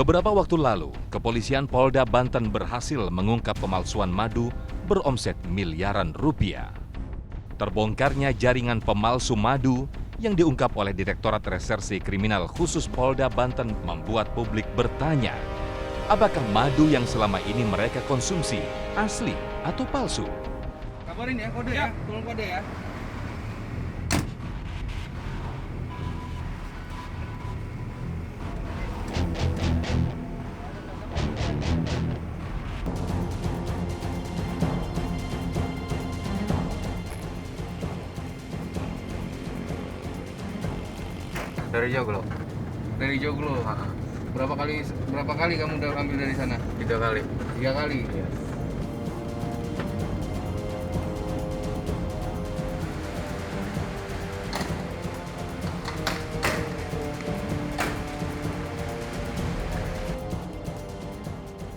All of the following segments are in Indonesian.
Beberapa waktu lalu, kepolisian Polda Banten berhasil mengungkap pemalsuan madu beromset miliaran rupiah. Terbongkarnya jaringan pemalsu madu yang diungkap oleh Direktorat Reserse Kriminal Khusus Polda Banten membuat publik bertanya, apakah madu yang selama ini mereka konsumsi asli atau palsu? Kabarin ya, kode ya, tolong kode ya. Dari Joglo. Dari Joglo. Berapa kali kamu udah ambil dari sana? 3 kali. 3 kali. Iya.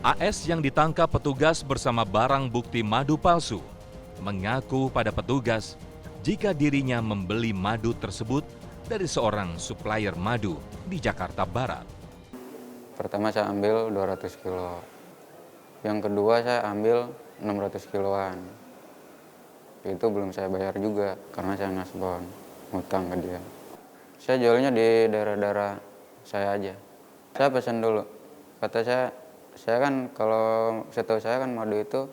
AS yang ditangkap petugas bersama barang bukti madu palsu mengaku pada petugas jika dirinya membeli madu tersebut dari seorang supplier madu di Jakarta Barat. Pertama saya ambil 200 kilo. Yang kedua saya ambil 600 kiloan. Itu belum saya bayar juga karena saya ngasbon, ngutang ke dia. Saya jualnya di daerah-daerah saya aja. Saya pesan dulu. Kata saya kan kalau setahu saya kan madu itu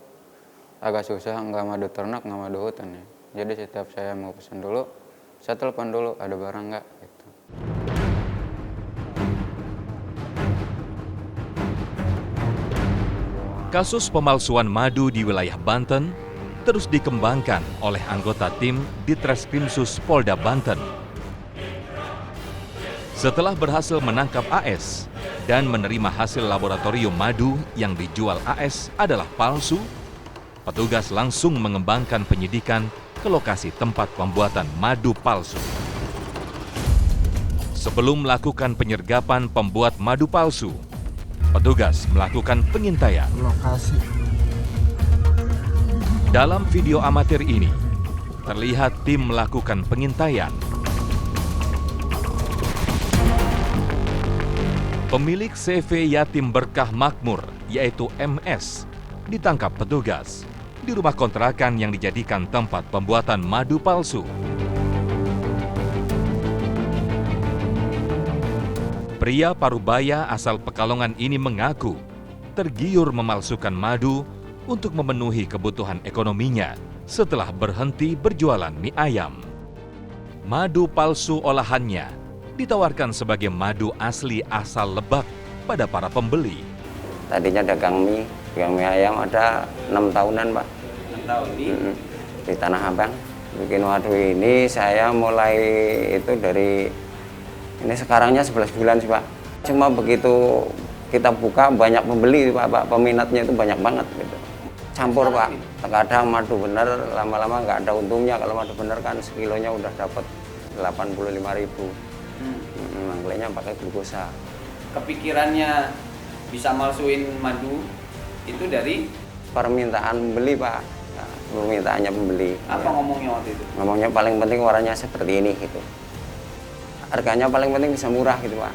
agak susah, nggak madu ternak, nggak madu hutan ya. Jadi setiap saya mau pesan dulu, saya telepon dulu ada barang nggak gitu. Kasus pemalsuan madu di wilayah Banten terus dikembangkan oleh anggota tim Ditreskrimsus Polda Banten. Setelah berhasil menangkap AS dan menerima hasil laboratorium madu yang dijual AS adalah palsu, petugas langsung mengembangkan penyidikan ke lokasi tempat pembuatan madu palsu. Sebelum melakukan penyergapan pembuat madu palsu, petugas melakukan pengintaian. Lokasi. Dalam video amatir ini, terlihat tim melakukan pengintaian. Pemilik CV Yatim Berkah Makmur, yaitu MS, ditangkap petugas di rumah kontrakan yang dijadikan tempat pembuatan madu palsu. Pria Parubaya asal Pekalongan ini mengaku tergiur memalsukan madu untuk memenuhi kebutuhan ekonominya setelah berhenti berjualan mie ayam. Madu palsu olahannya ditawarkan sebagai madu asli asal Lebak pada para pembeli. Tadinya dagang mie ayam ada 6 tahunan, Pak. 6 tahun di Di Tanah Abang. Bikin waduk ini saya mulai itu dari, ini sekarangnya 11 bulan sih, Pak. Cuma begitu kita buka banyak pembeli, Pak. Peminatnya itu banyak banget gitu. Campur, Pak. Kadang madu bener, lama-lama nggak ada untungnya. Kalau madu bener kan sekilonya udah dapat 85.000. Makanya pakai glukosa. Kepikirannya bisa malsuin madu itu dari Permintaan pembeli, Pak. Nah, permintaannya pembeli. apa Ya. ngomongnya waktu itu? Ngomongnya paling penting warnanya seperti ini gitu. Harganya paling penting bisa murah gitu, Pak.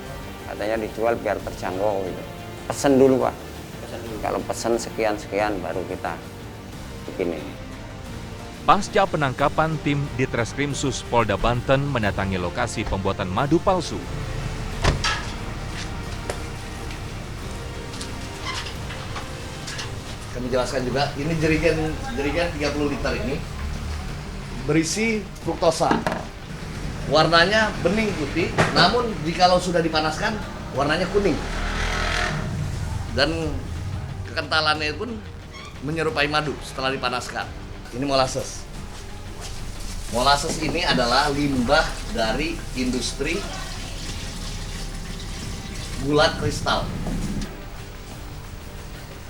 Katanya dijual biar terjangkau gitu. Pesen dulu, Pak. Pesan dulu. Kalau pesen sekian-sekian baru kita bikin ini. Pasca penangkapan, tim Ditreskrimsus Polda Banten mendatangi lokasi pembuatan madu palsu. Kami jelaskan juga, ini jerigen 30 liter ini berisi fruktosa. Warnanya bening putih, namun jikalau sudah dipanaskan warnanya kuning. Dan kekentalannya pun menyerupai madu setelah dipanaskan. Ini molasses. Molasses ini adalah limbah dari industri gula kristal.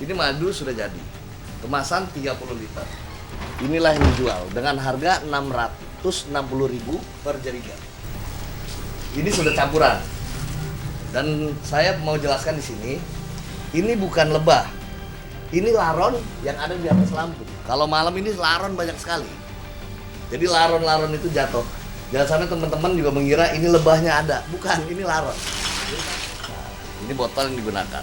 Ini madu sudah jadi. Kemasan 30 liter. Inilah yang dijual dengan harga 660.000 per jerigen. Ini sudah campuran. Dan saya mau jelaskan di sini, ini bukan lebah. Ini laron yang ada di atas lampu. Kalau malam ini laron banyak sekali. Jadi laron-laron itu jatuh. Jangan sampai teman-teman juga mengira ini lebahnya ada. Bukan, ini laron. Nah, Ini botol yang digunakan.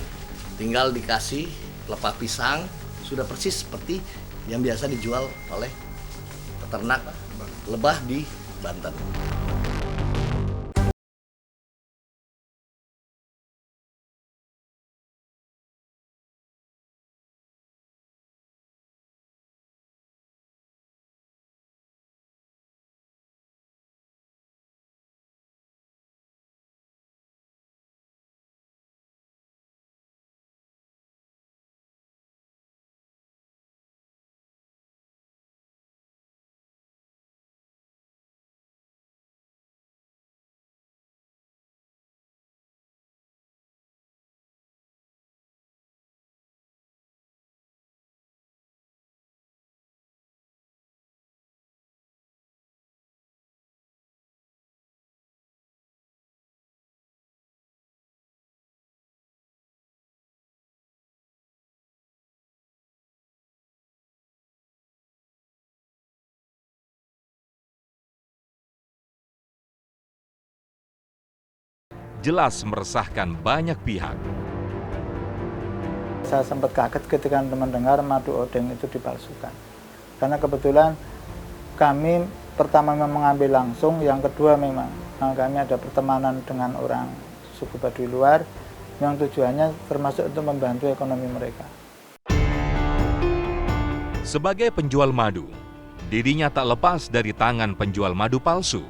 Tinggal dikasih pelepah pisang, sudah persis seperti yang biasa dijual oleh peternak lebah di Banten. Jelas meresahkan banyak pihak. Saya sempat kaget ketika mendengar madu odeng itu dipalsukan. Karena kebetulan kami pertama memang mengambil langsung, yang kedua memang kami ada pertemanan dengan orang suku Baduy luar yang tujuannya termasuk untuk membantu ekonomi mereka. Sebagai penjual madu, dirinya tak lepas dari tangan penjual madu palsu.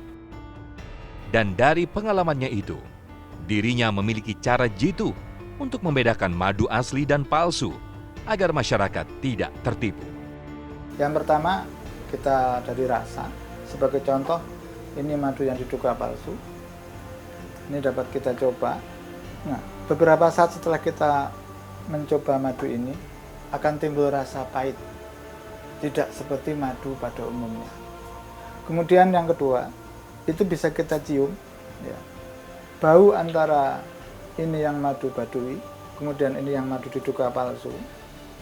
Dan dari pengalamannya itu, dirinya memiliki cara jitu untuk membedakan madu asli dan palsu agar masyarakat tidak tertipu. Yang pertama, kita dari rasa. Sebagai contoh, ini madu yang diduga palsu. Ini dapat kita coba. Nah, beberapa saat setelah kita mencoba madu ini, akan timbul rasa pahit. Tidak seperti madu pada umumnya. Kemudian yang kedua, itu bisa kita cium. Ya. Bau antara ini yang madu Baduy, kemudian ini yang madu diduga palsu.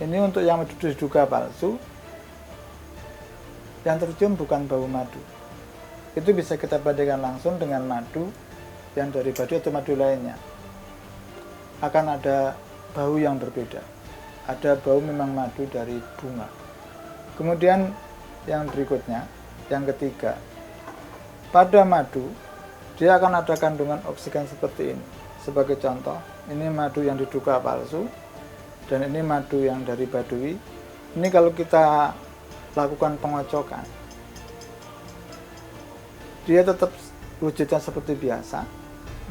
Ini untuk yang madu diduga palsu, yang tercium bukan bau madu. Itu bisa kita bandingkan langsung dengan madu yang dari Baduy atau madu lainnya. Akan ada bau yang berbeda. Ada bau memang madu dari bunga. Kemudian yang berikutnya, yang ketiga, pada madu dia akan ada kandungan oksigen seperti ini. Sebagai contoh, ini madu yang diduga palsu, dan ini madu yang dari Baduy. Ini kalau kita lakukan pengocokan, dia tetap wujudnya seperti biasa.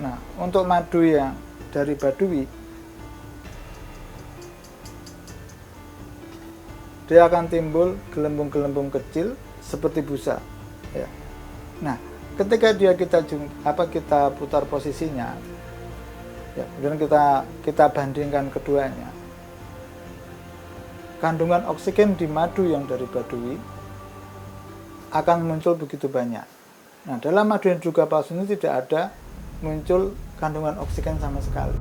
Nah, untuk madu yang dari Baduy, dia akan timbul gelembung-gelembung kecil seperti busa. Ya. Nah, ketika kita putar posisinya, ya, kemudian kita bandingkan keduanya, kandungan oksigen di madu yang dari Baduy akan muncul begitu banyak. Nah, dalam madu yang juga palsu ini tidak ada muncul kandungan oksigen sama sekali.